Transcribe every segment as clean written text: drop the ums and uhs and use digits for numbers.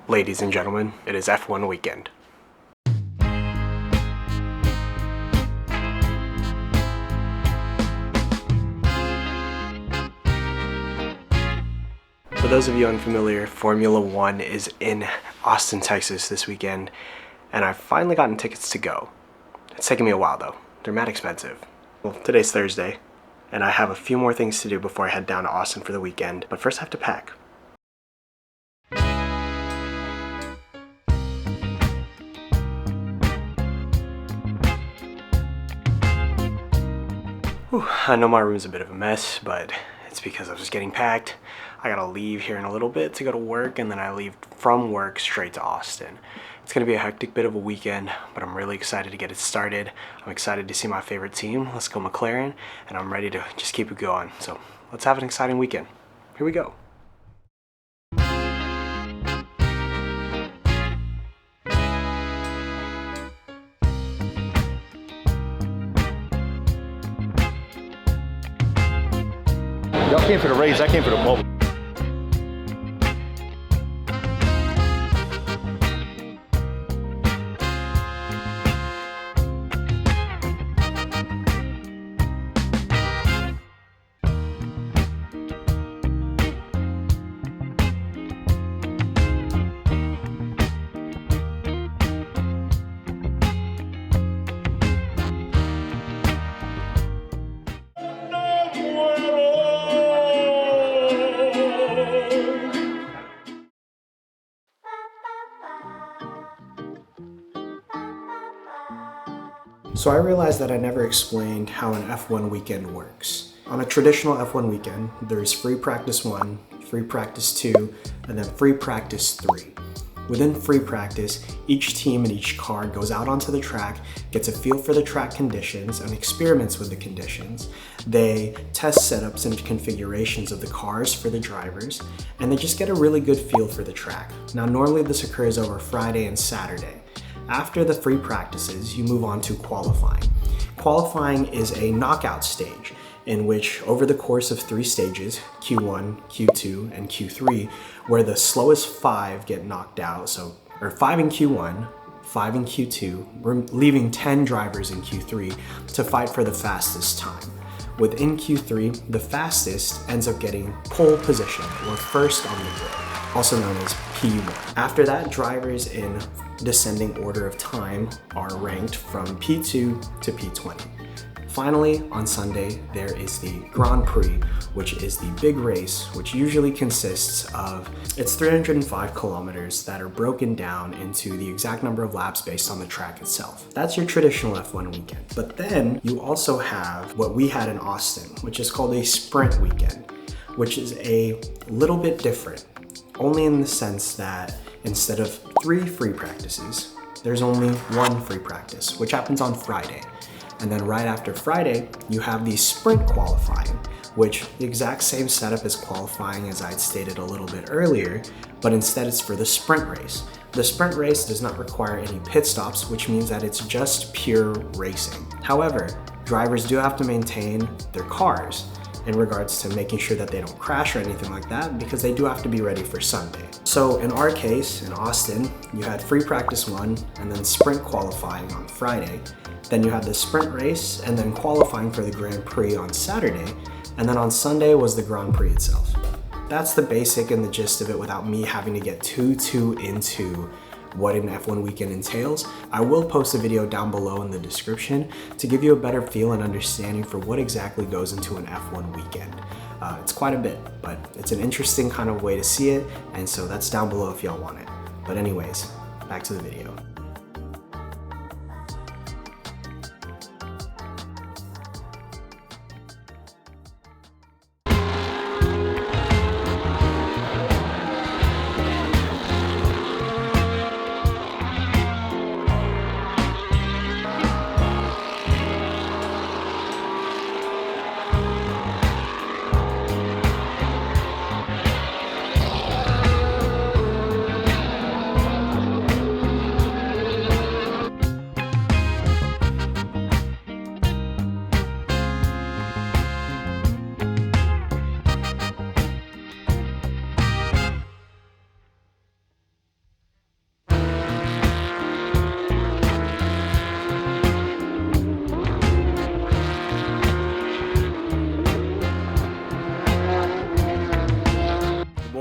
Ladies and gentlemen, it is F1 weekend. For those of you unfamiliar, Formula One is in Austin, Texas this weekend, and I've finally gotten tickets to go. It's taken me a while though. They're mad expensive. Well, today's Thursday, and I have a few more things to do before I head down to Austin for the weekend, but first I have to pack. Whew, I know my room's a bit of a mess, but it's because I was just getting packed. I gotta leave here in a little bit to go to work, and then I leave from work straight to Austin. It's gonna be a hectic bit of a weekend, but I'm really excited to get it started. I'm excited to see my favorite team, let's go McLaren, and I'm ready to just keep it going. So let's have an exciting weekend. Here we go. Y'all came for the race, I came for the moment. So I realized that I never explained how an F1 weekend works. On a traditional F1 weekend, there's free practice 1, free practice 2, and then free practice 3. Within free practice, each team and each car goes out onto the track, gets a feel for the track conditions, and experiments with the conditions. They test setups and configurations of the cars for the drivers, and they just get a really good feel for the track. Now, normally this occurs over Friday and Saturday. After the free practices, you move on to qualifying. Qualifying is a knockout stage in which over the course of 3 stages, Q1, Q2, and Q3, where the slowest 5 get knocked out, or 5 in Q1, 5 in Q2, we're leaving 10 drivers in Q3 to fight for the fastest time. Within Q3, the fastest ends up getting pole position, or first on the grid, also known as P1. After that, drivers in descending order of time are ranked from P2 to P20. Finally, on Sunday, there is the Grand Prix, which is the big race, which usually consists of, it's 305 kilometers that are broken down into the exact number of laps based on the track itself. That's your traditional F1 weekend. But then you also have what we had in Austin, which is called a sprint weekend, which is a little bit different, only in the sense that instead of 3 free practices, there's only 1 free practice, which happens on Friday. And then right after Friday, you have the sprint qualifying, which the exact same setup as qualifying as I'd stated a little bit earlier, but instead it's for the sprint race. The sprint race does not require any pit stops, which means that it's just pure racing. However, drivers do have to maintain their cars in regards to making sure that they don't crash or anything like that, because they do have to be ready for Sunday. So in our case, in Austin, you had free practice 1 and then sprint qualifying on Friday. Then you had the sprint race and then qualifying for the Grand Prix on Saturday. And then on Sunday was the Grand Prix itself. That's the basic and the gist of it without me having to get too into what an F1 weekend entails. I will post a video down below in the description to give you a better feel and understanding for what exactly goes into an F1 weekend. It's quite a bit, but it's an interesting kind of way to see it, and so that's down below if y'all want it. But anyways, back to the video.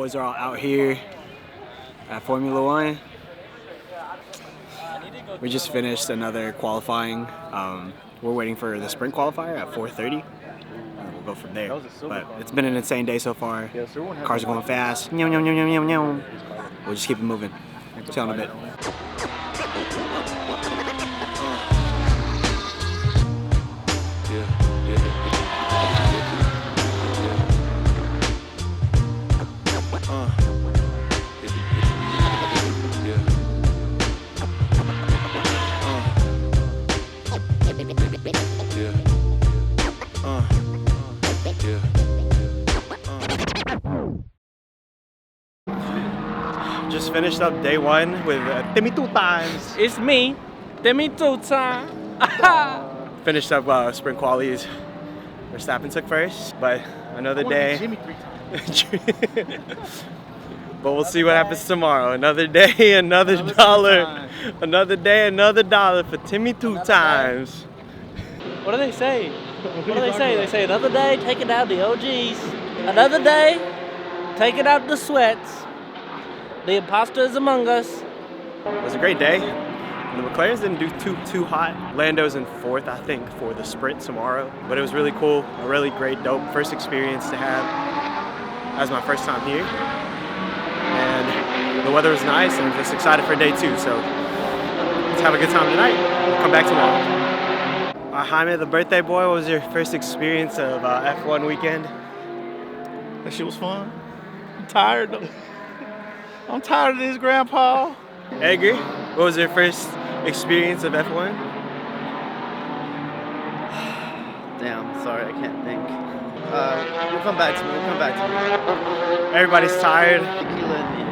Boys are all out here at Formula One. We just finished another qualifying. We're waiting for the sprint qualifier at 4:30. We'll go from there. But it's been an insane day so far. Cars are going fast. We'll just keep it moving. See you in a bit. Just finished up day one with Timmy 2 times. It's me, Timmy 2 times. Finished up sprint qualies. Verstappen took first, but another day. Jimmy 3 times. But we'll see what happens tomorrow. Another day, another dollar. Another day, another dollar for Timmy 2 times. What do they say? What do they say? They say another day, taking out the OGs. Another day, taking out the sweats. The imposter is among us. It was a great day. The McLarens didn't do too hot. Lando's in 4th, I think, for the sprint tomorrow. But it was really cool, a really great, dope first experience to have as my first time here. And the weather was nice, and I'm just excited for day 2. So let's have a good time tonight. We'll come back tomorrow. Jaime, the birthday boy, what was your first experience of F1 weekend? That shit was fun. I'm tired though. I'm tired of this, Grandpa. Edgar, what was your first experience of F1? Damn, sorry, I can't think. We'll come back to me, Everybody's tired. Tequila in me.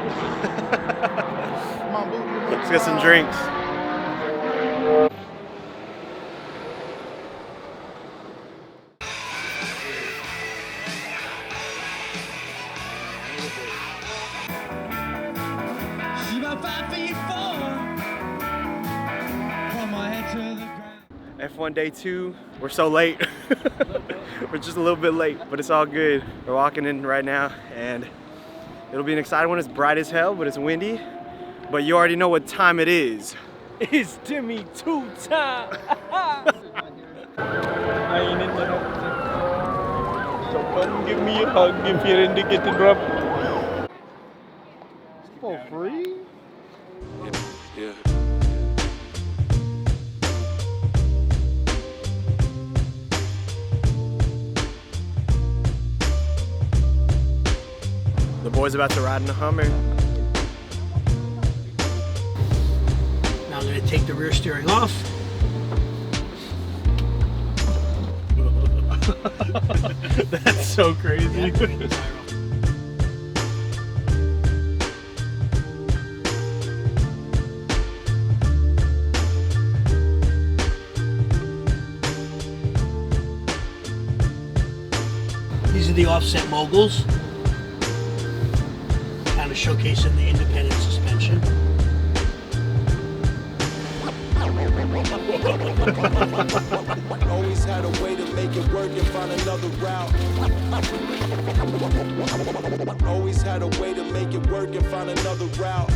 Come on, boo. Let's get some drinks. F1 day 2, we're so late. We're just a little bit late, but it's all good. We're walking in right now, and it'll be an exciting one. It's bright as hell, but it's windy. But you already know what time it is. It's Timmy 2 times. I ain't in the So come give me a hug if you're in to get the drop. For free? Yeah. The boy's about to ride in a Hummer. Now I'm going to take the rear steering off. That's so crazy. These are the offset moguls. Kind of showcasing the independent suspension. Always had a way to make it work and find another route. Always had a way to make it work and find another route.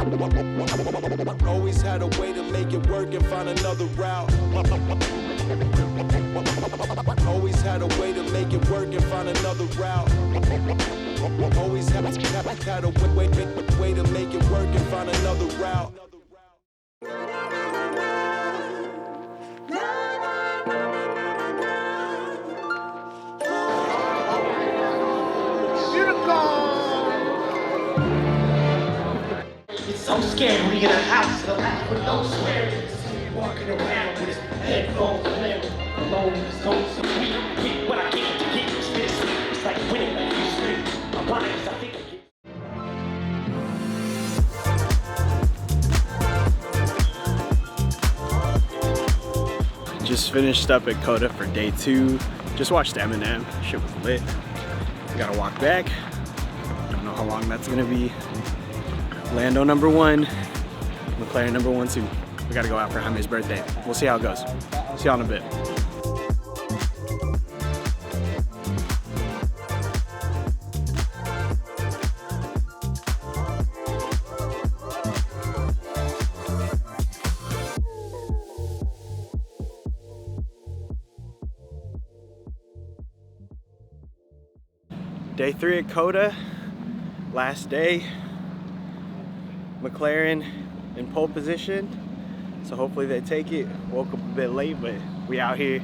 Always had a way to make it work and find another route. Always had a way to make it work and find another route. Always had a way to make it work and find another route. It's so scary when you get a house with no swearing. Walking around with his headphones playing alone in his own. So we get what I get to get is this. It's like winning like you sleep. I'm blind as I think I get. Just finished up at Coda for day 2. Just watched Eminem. Shit was lit. We gotta walk back. Don't know how long that's gonna be. Lando number 1, McLaren number 1 too. We gotta go out for Jaime's birthday. We'll see how it goes. See y'all in a bit. Day 3 at Coda, last day. McLaren in pole position, so hopefully they take it. Woke up a bit late, but we out here.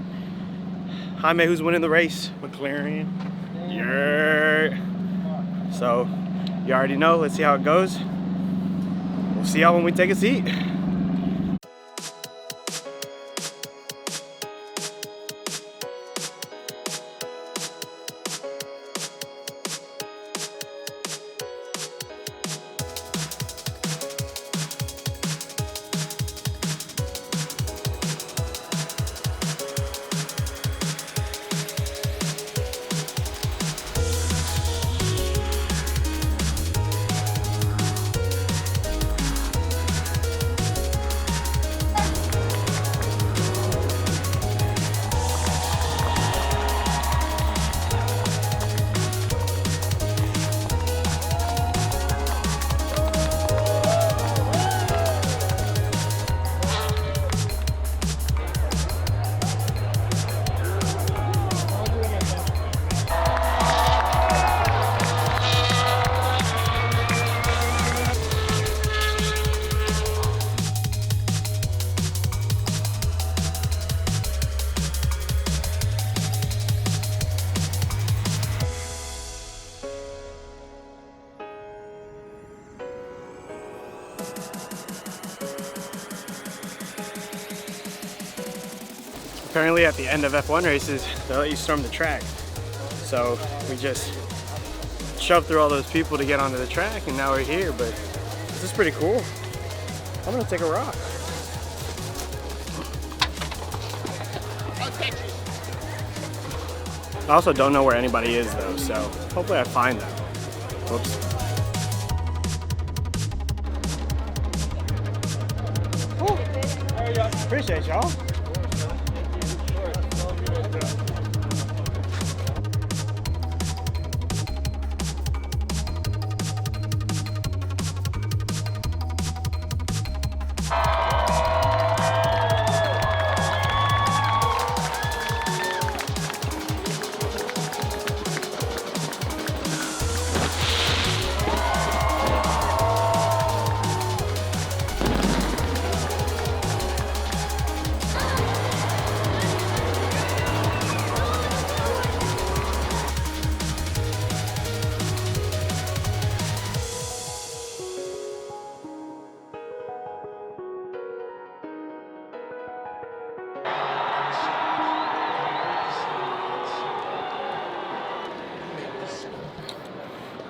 Jaime, who's winning the race? McLaren. Yeah. So you already know. Let's see how it goes. We'll see y'all when we take a seat. Apparently at the end of F1 races, they'll let you storm the track. So we just shoved through all those people to get onto the track, and now we're here, but this is pretty cool. I'm gonna take a rock. I also don't know where anybody is though, so hopefully I find them. Whoops. Appreciate y'all.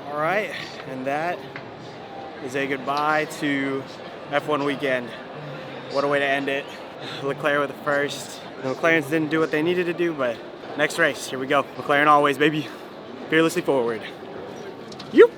All right, and that is a goodbye to F1 weekend. What a way to end it. Leclerc with the first. The McLarens didn't do what they needed to do, but next race, here we go. McLaren always, baby. Fearlessly forward. You.